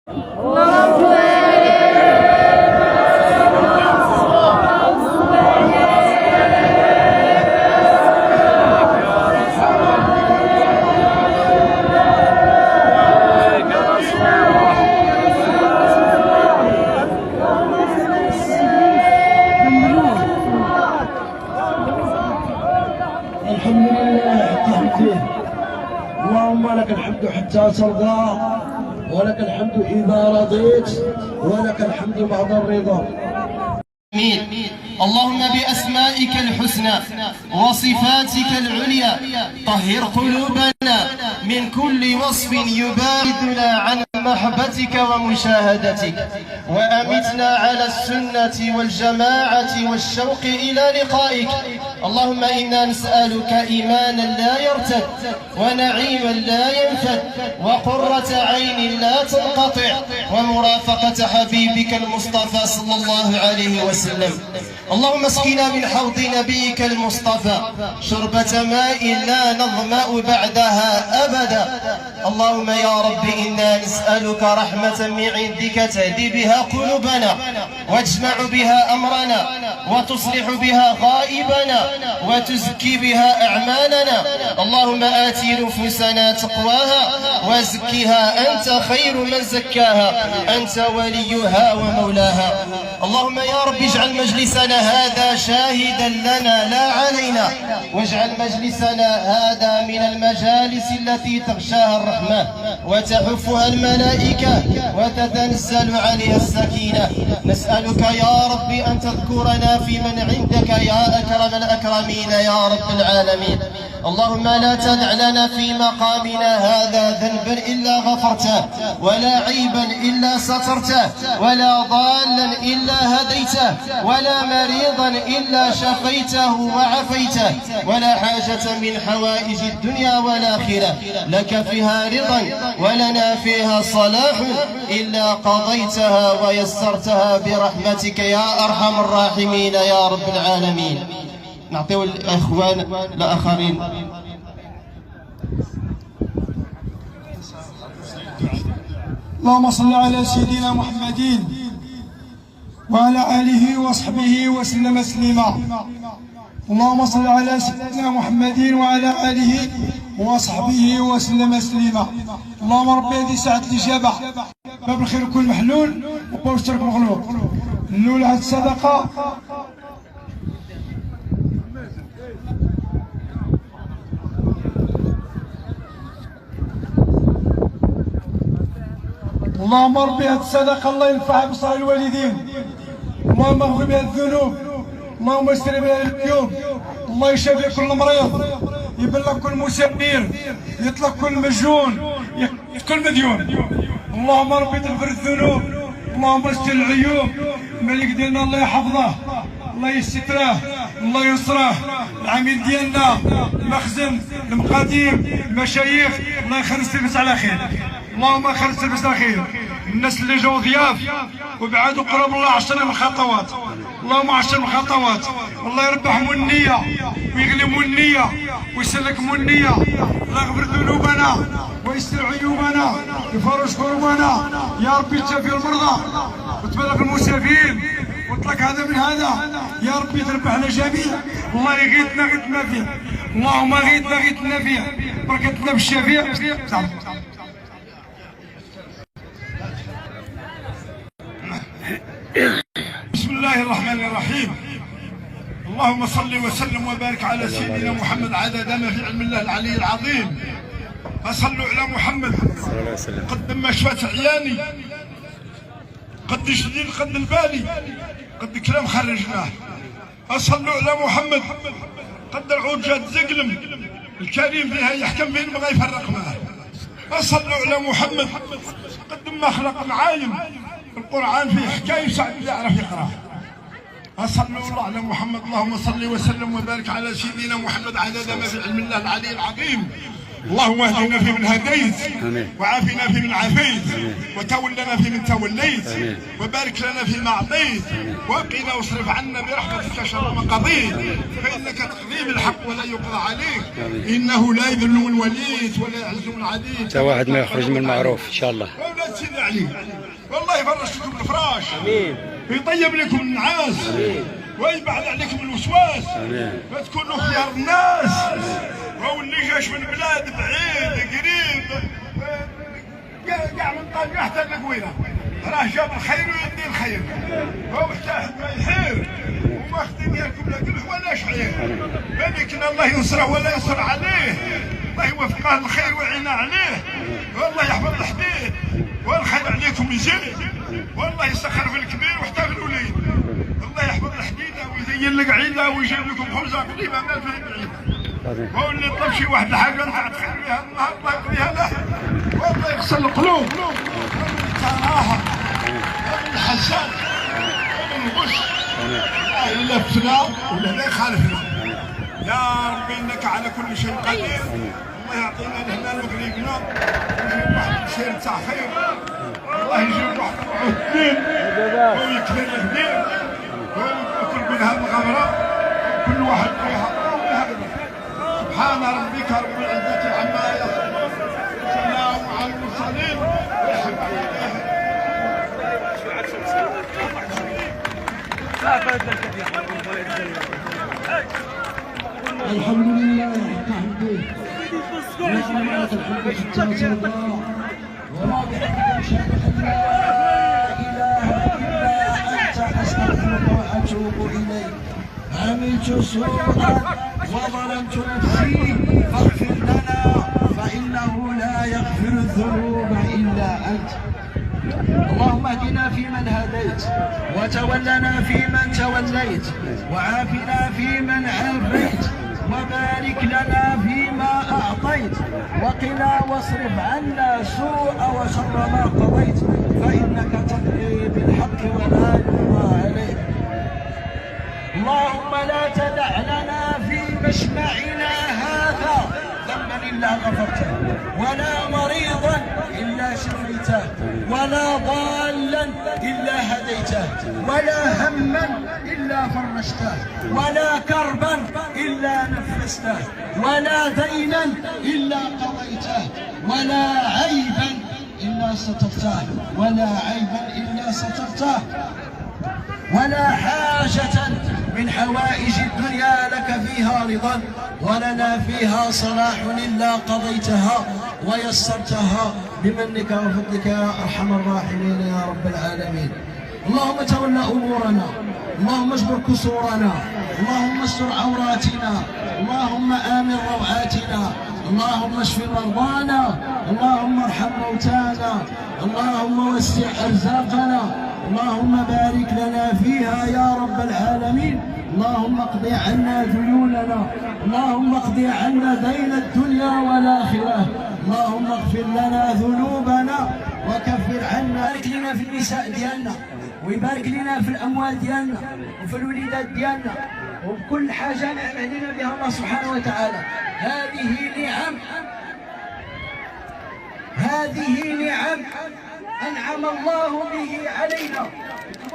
الحمد لله حتى حمده، اللهم لك الحمد حتى ترضى، ولك الحمد إذا رضيت، ولك الحمد بعد الرضا. اللهم بأسمائك الحسنى وصفاتك العليا طهر قلوبنا من كل وصف يباعدنا عن محبتك ومشاهدتك، وأمتنا على السنة والجماعة والشوق إلى لقائك. اللهم إنا نسألك إيمانا لا يرتد، ونعيما لا ينفد، وقرة عين لا تنقطع، ومرافقة حبيبك المصطفى صلى الله عليه وسلم. اللهم اسقنا من حوض نبيك المصطفى شربة ماء لا نظمأ بعدها أبدا. اللهم يا رب إنا نسألك رحمة من عندك تهدي بها قلوبنا، واجمع بها أمرنا، وتصلح بها غائبنا، وتزكي بها أعمالنا. اللهم آت نفوسنا تقواها وزكها أنت خير من زكاها، أنت وليها ومولاها. اللهم يا رب اجعل مجلسنا هذا شاهدا لنا لا علينا، واجعل مجلسنا هذا من المجالس التي تغشاها الرحمة وتحفها الملائكة وتتنزل عليها السكينة. نسألك يا رب أن تذكرنا في من عندك يا أكرم الأكرمين يا رب العالمين. اللهم لا تدع لنا في مقامنا هذا ذنبا إلا غفرته، ولا عيبا إلا سترته، ولا ضالا إلا هديته، ولا مريضا إلا شفيته وعفيته، ولا حاجة من حوائج الدنيا والآخرة لك فيها رضا ولنا فيها صلاح إلا قضيتها ويسرتها برحمتك يا أرحم الراحمين يا رب العالمين. نعطيه الإخوان الآخرين. اللهم صل على سيدنا محمد وعلى آله وصحبه وسلم تسليما. اللهم صل على سيدنا محمد وعلى آله وصحبه وسلم تسليما. اللهم ربي هذه ساعة الإجابة، باب الخير كل محلول وباب الشر مغلوب. الأولى هذه الصدقة اللهم ربي هذه الصدقة الله ينفعها بصالح الوالدين، اللهم اغفر بها الذنوب، اللهم يسر بها العيوب، الله يشفي كل مريض، يبلغ كل مسافر، يطلق كل مجنون، كل مديون. اللهم ربي تغفر الذنوب، اللهم استر العيوب. الملك ديالنا الله يحفظه، الله يستره، الله ينصره. العميل ديالنا المخزن المقاديم المشايخ الله يخلي السلبس على خير، اللهم خلي السلبس على خير. الناس اللي جاوا ضياف وبعدوا قرب الله 10 من الخطوات، اللهم 10 من الخطوات. الله يربحهم النية ويغلبوا النية ويسلكهم النية. الله يغفر ذنوبنا ويستر عيوبنا ويفرج كروبنا يا ربي. تشافي المرضى وتبلغ المسافرين واطلق هذا من هذا يا ربي. تربحنا جميع. الله يغيثنا غيثنا فيه، اللهم غيثنا غيثنا فيه، بركتنا بالشفيع. بسم الله الرحمن الرحيم. اللهم صل وسلم وبارك على سيدنا محمد عدد ما في علم الله العلي العظيم. أصلوا على محمد قد ما شفت عياني، قد جديد قد البالي، قد كلام خرجناه. أصلوا على محمد قد العود جات زقلم، الكريم فيها يحكم فين بغى يفرق معاه. أصلوا على محمد قد ما خلق معايم، القرآن فيه حكاية سعد اللي يعرف يقرأ. أصلوا الله على محمد. اللهم صل وسلم وبارك على سيدنا محمد عدد ما في علم الله العلي العظيم. اللهم اهدنا فيمن هديت وعافنا فيمن عافيت وتولنا فيمن توليت وبارك لنا فيما اعطيت وقنا واصرف عنا برحمتك شر ما قضيت فانك تقضي بالحق ولا يقضى عليك انه لا يذل من وليت ولا يعز من عديد حتى واحد ما يخرج من المعروف ان شاء الله. ولا تسد عليه والله يفرش لكم الفراش امين ويطيب لكم النعاس امين ويبعد عليكم الوسواس امين وتكونوا خيار الناس واللي جاش من بلاد بعيد قريب كاع من طنجة حتى القويرة راه جاب الخير ويدي الخير هو حتى حد ما يحير وما خدي ديالكم لا قلح ولا شعير لكن الله ينصره ولا ينصر عليه الله يوفقه الخير ويعين عليه والله يحفظ الحديد والخير عليكم يزيد والله يسخر في الكبير وحتى في الوليد الله يحفظ الحديده ويزين لك عيده ويجيب لكم خبزه قريبه ما فيه بعيد هو اللي طلب شي واحد الحاجه انت تخير بها النهار الله يقضيها له والله يغسل القلوب تراها من الحساد ومن الغش لا يلفنا ولا لا يخالفنا يا ربي انك على كل شيء قدير الله يعطينا الهلال وقريبنا ويجيب واحد السير تاع خير الله يجيب واحد الدين ويكفينا الدين ويكفر منها المغامره كل واحد فيها سبحان ربك رب العزه عما يصفون سلام على المرسلين والحمد لله. الحمد لله حمده اللهم لك الحمد حتى ترضى وما بحمدك اشهد ان لا اله الا انت استغفرك واتوب اليك. عملت سوءا وظلمت نفسي فاغفر لنا فانه لا يغفر الذنوب الا انت. اللهم اهدنا فيمن هديت وتولنا فيمن توليت وعافنا فيمن عافيت وبارك لنا فيما أعطيت وقنا واصرف عنا سوء وشر ما قضيت فإنك تقضي بالحق ولا يقضى عليك. اللهم لا تدع لنا في مجمعنا هذا ذنبا إلا غفرته ولا مريضا إلا شفيته ولا ضالا إلا هديته ولا هما إلا فرجته ولا كربا إلا نفسته ولا دينا إلا قضيته ولا عيبا إلا سترته ولا عيبا إلا سترته ولا حاجة من حوائج الدنيا لك فيها رضا ولنا فيها صلاح إلا قضيتها ويسرتها بمنك وفضلك يا أرحم الراحمين يا رب العالمين. اللهم تولى أمورنا، اللهم اجبر كسورنا، اللهم استر عوراتنا، اللهم آمن روعاتنا، اللهم اشف مرضانا، اللهم ارحم موتانا، اللهم وسع أرزاقنا، اللهم بارك لنا فيها يا رب العالمين. اللهم اقض عنا ديوننا، اللهم اقض عنا دين الدنيا والآخرة، اللهم اغفر لنا ذنوبنا وكفر عنا. بارك لنا في النساء ديالنا ويبارك لنا في الأموال ديالنا وفي الوليدات ديالنا وبكل حاجة نعم علينا بها الله سبحانه وتعالى. هذه نعم أنعم الله به علينا.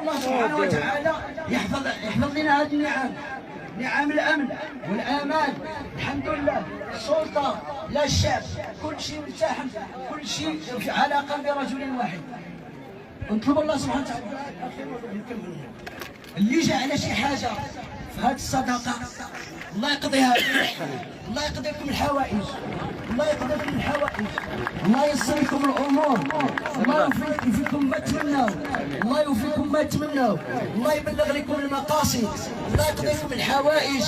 الله سبحانه وتعالى يحفظ لنا هذه النعم، نعم الأمن والأمان الحمد لله، السلطة لا الشعب، كل شيء متاح، كل شيء في علاقة برجل واحد. نطلب الله سبحانه وتعالى اللي جاء على شي حاجة في هذه الصدقة الله يقضيها، الله يقضي لكم الحوائج، الله يقضي لكم الحوائج، الله ييسر لكم الامور، الله يوفقكم ما تمنوا، الله يوفقكم ما تمنوا، الله يبلغ لكم المقاصد، الله يقضي لكم الحوائج.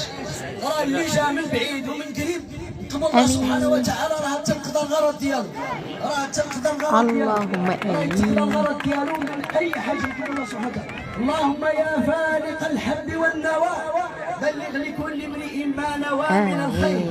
راه اللي جا من بعيد ومن قريب نطلب الله سبحانه وتعالى راه تنقضى الغرض ديالو، راه تنقضى الغرض ديالو، اللهم امين، الغرض ديالو من اي حاجه يطلب الله سبحانه وتعالى. اللهم يا فالق الحب والنوى بلغ لكل امرئ ما نوى من الخير.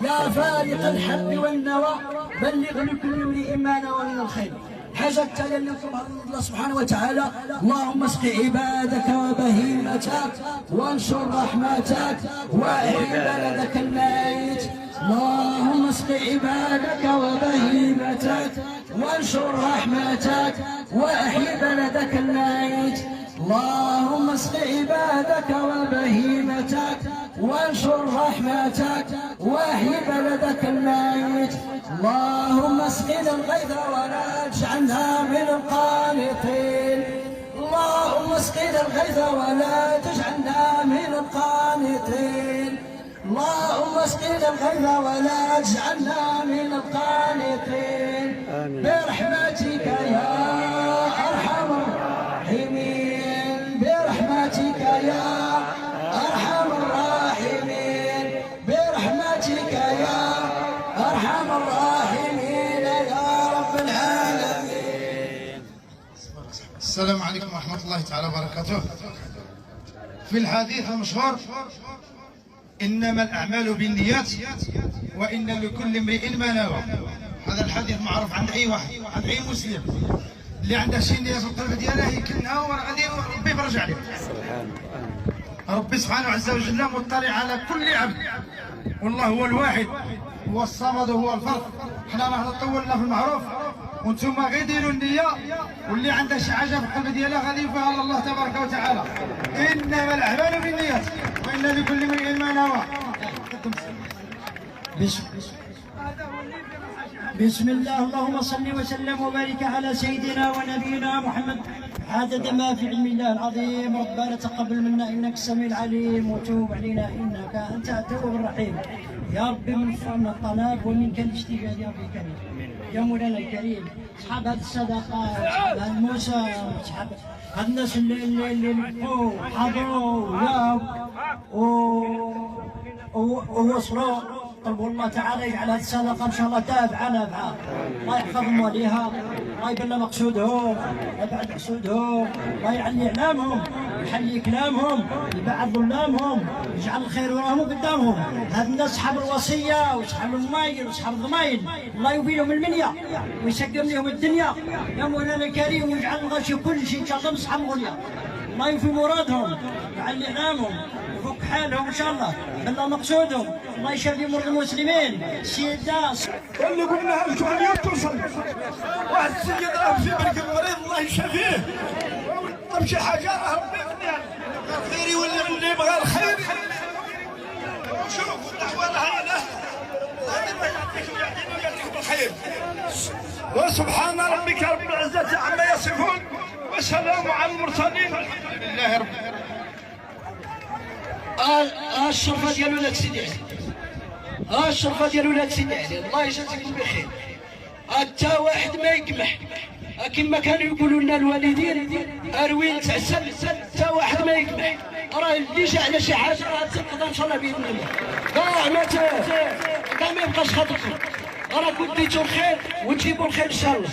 يا فالق الحب والنوى بلغ لكل امرئ ما نوى من الخير. حاجة التالية اللي نطلبها من الله سبحانه وتعالى، اللهم اسق عبادك وبهيمتك وانشر رحمتك واحيي بلدك الميت اللهم اسق عبادك وبهيمتك وانشر رحمتك واحيي بلدك الميت. اللهم اسق عبادك وبهيمتك وانشر رحمتك واحيي بلدك الميت. اللهم اسقنا الغيث ولا تجعلنا من القانطين. اللهم اسقنا الغيث ولا تجعلنا من القانطين. اللهم اسقنا الغيث ولا تجعلنا من القانطين برحمتك يا ارحم الراحمين، برحمتك يا ارحم الراحمين، برحمتك يا ارحم الراحمين يا رب العالمين. السلام عليكم ورحمة الله تعالى وبركاته. في الحديث المشهور إنما الأعمال بالنيات وإن لكل امرئ ما نوى. هذا الحديث معروف عند أي واحد، عند أي مسلم اللي عنده شي نية في القلب ديالها يكنها وغادي ربي يفرج عليه. ربي سبحانه عز وجل مطلع على كل عبد، والله هو الواحد، هو الصمد، هو الفرد. حنا راه طولنا في المعروف وانتم غير ديروا النية، واللي عنده شي حاجه في القلب ديالها غادي يوفقها الله تبارك وتعالى. انما الاعمال بالنيات وان لكل امرئ ما نوى. بسم الله. اللهم صل وسلم وبارك على سيدنا ونبينا محمد عدد ما في علم الله العظيم. ربنا تقبل منا انك السميع العليم وتوب علينا انك انت التواب الرحيم. يا ربي من فضلنا الطلب ومنك الاستجابه يا ربي الكريم. يا مولانا الكريم، اصحاب هذه الصدقه، اصحاب هذا الموسى، اصحاب هاد الناس اللي نبقوا حضروا ووصلوا، طلبوا الله تعالى يجعل هذه الصدقه ان شاء الله تابعه نافعه. الله يحفظهم وليها، الله يبلغ مقصودهم، يبعد حسودهم، الله يعلي اعلامهم، يحلي كلامهم، يبعد ظلامهم، يجعل الخير وراهم قدامهم. هاد الناس اصحاب الوصيه واصحاب المايل واصحاب الضمايل، الله يبينهم المنيه ويسقم لهم الدنيا يا مولانا الكريم، ويجعل الغاشي كل شيء ان شاء الله من اصحاب الغنيه. الله يوفي مرادهم، يعلي اعلامهم، يفك حالهم ان شاء الله، يبلغ مقصودهم، الله يشفي مرضى المسلمين. السيدة اللي قلناها لكم اليوم توصل. واحد السيد راه في برك مريض الله يشفيه، طب شي حاجه راه ربي يغنيها. خيري ولا اللي يبغى الخير وشوف الاحوال هاي له الله يعطيكم ويعطينا ويعطيكم الخير. وسبحان ربك رب العزه عما يصفون وسلام على المرسلين والحمد لله رب العالمين. الشرفه ديال ولاد سيدي علي، الشرفه ديال ولاد سيدي علي، الله يجازيكم بخير. حتى واحد ما يقمح كما كانوا يقولوا لنا الوالدين، اروين تعسل، حتى واحد ما يقمح. راه اللي جا على شي حاجه راه تنقضى ان شاء الله باذن الله. كاع ما يبقاش خاطركم، راه كنتو الخير وتجيبوا الخير ان شاء الله.